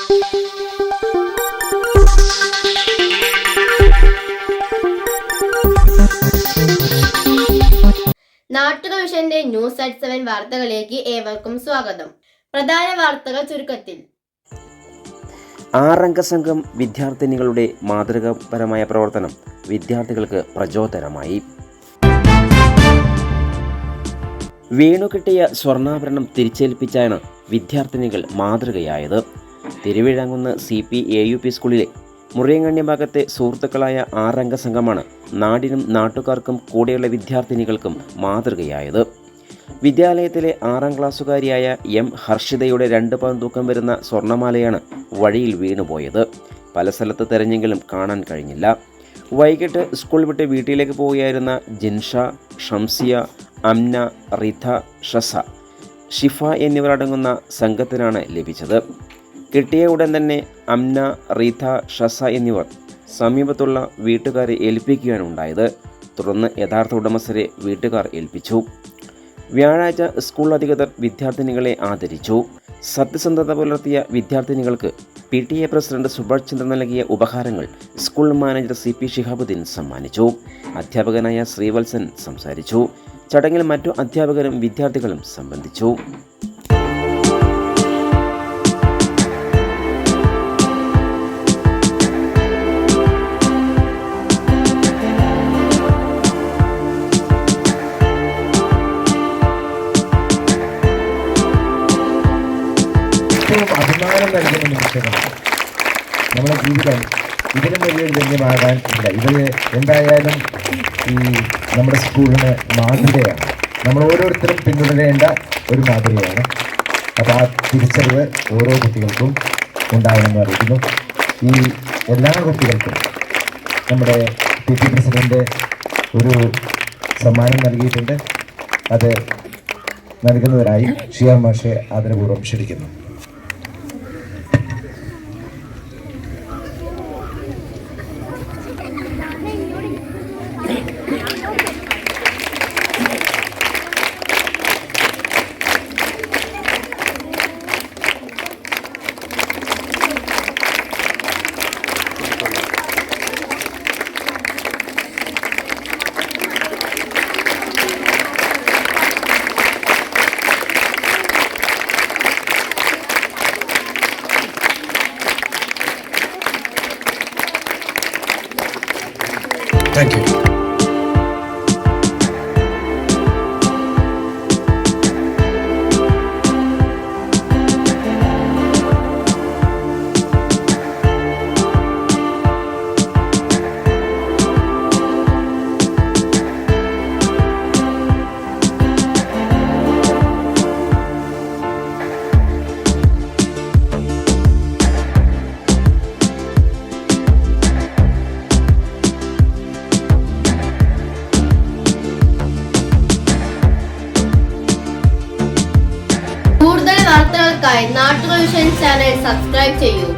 നാട്ടുക വിഷന്റെ news at 7 വാർത്തകളിലേക്ക് ഏവർക്കും സ്വാഗതം. പ്രധാന വാർത്തകൾ ചുരുക്കത്തിൽ. 6 സംഘം വിദ്യാർത്ഥിനികളുടെ മാതൃകാപരമായ പ്രവർത്തനം വിദ്യാർത്ഥികൾക്ക് പ്രചോദനമായി. വീണുകിട്ടിയ സ്വർണ്ണാഭരണം തിരിച്ചേൽപ്പിച്ചാണ് വിദ്യാർത്ഥിനികൾ മാതൃകയായത്. തിരുവിഴാങ്കുന്ന് CPAUP സ്കൂളിലെ മുറിയങ്ങാണ്ടി ഭാഗത്തെ സുഹൃത്തുക്കളായ 6 സംഘമാണ് നാടിനും നാട്ടുകാർക്കും കൂടെയുള്ള വിദ്യാർത്ഥിനികൾക്കും മാതൃകയായത്. വിദ്യാലയത്തിലെ 6ാം ക്ലാസ്സുകാരിയായ ഹർഷിതയുടെ 2 പവൻ തൂക്കം വരുന്ന സ്വർണ്ണമാലയാണ് വഴിയിൽ വീണുപോയത്. പല സ്ഥലത്ത് തെരഞ്ഞെങ്കിലും കാണാൻ കഴിഞ്ഞില്ല. വൈകിട്ട് സ്കൂൾ വിട്ട് വീട്ടിലേക്ക് പോവുകയായിരുന്ന ജിൻഷ, ഷംസിയ, അംന, റിഥ, ഷസ, ഷിഫ എന്നിവരടങ്ങുന്ന സംഘത്തിനാണ് ലഭിച്ചത്. കിട്ടിയ ഉടൻ തന്നെ അംന, റീഥ, ഷസ എന്നിവർ സമീപത്തുള്ള വീട്ടുകാരെ ഏൽപ്പിക്കുകയാണ് ഉണ്ടായത്. തുടർന്ന് യഥാർത്ഥ ഉടമസ്ഥരെ വീട്ടുകാർ ഏൽപ്പിച്ചു. വ്യാഴാഴ്ച സ്കൂൾ അധികൃതർ വിദ്യാർത്ഥിനികളെ ആദരിച്ചു. സത്യസന്ധത പുലർത്തിയ വിദ്യാർത്ഥിനികൾക്ക് PTA പ്രസിഡന്റ് സുഭാഷ് ചന്ദ്രൻ നൽകിയ ഉപഹാരങ്ങൾ സ്കൂൾ മാനേജർ CP ഷിഹാബുദ്ദീൻ സമ്മാനിച്ചു. അധ്യാപകനായ ശ്രീവത്സൻ സംസാരിച്ചു. ചടങ്ങിൽ മറ്റു അധ്യാപകരും വിദ്യാർത്ഥികളും സംബന്ധിച്ചു. അഭിമാനം നൽകുന്ന നിമിഷങ്ങളാണ് നമ്മുടെ ജീവിതം. ഇതിനും വലിയൊരു ധന്യമാകാൻ ഇല്ല. ഇത് എന്തായാലും ഈ നമ്മുടെ സ്കൂളിന് മാതൃകയാണ്. നമ്മൾ ഓരോരുത്തരും പിന്തുടരേണ്ട ഒരു മാതൃകയാണ്. അപ്പോൾ ആ തിരിച്ചറിവ് ഓരോ കുട്ടികൾക്കും ഉണ്ടാവണമെന്ന് അറിയിക്കുന്നു. ഈ എല്ലാ കുട്ടികൾക്കും നമ്മുടെ PT പ്രസിഡന്റ് ഒരു സമ്മാനം നൽകിയിട്ടുണ്ട്. അത് നൽകുന്നതിനായി ഷിയാം മാഷെ ആദരപൂർവ്വം ക്ഷണിക്കുന്നു. Thank you. കൂടുതൽ വാർത്തകൾക്കായി നാട്ടുക വിഷൻ ചാനൽ സബ്സ്ക്രൈബ് ചെയ്യൂ.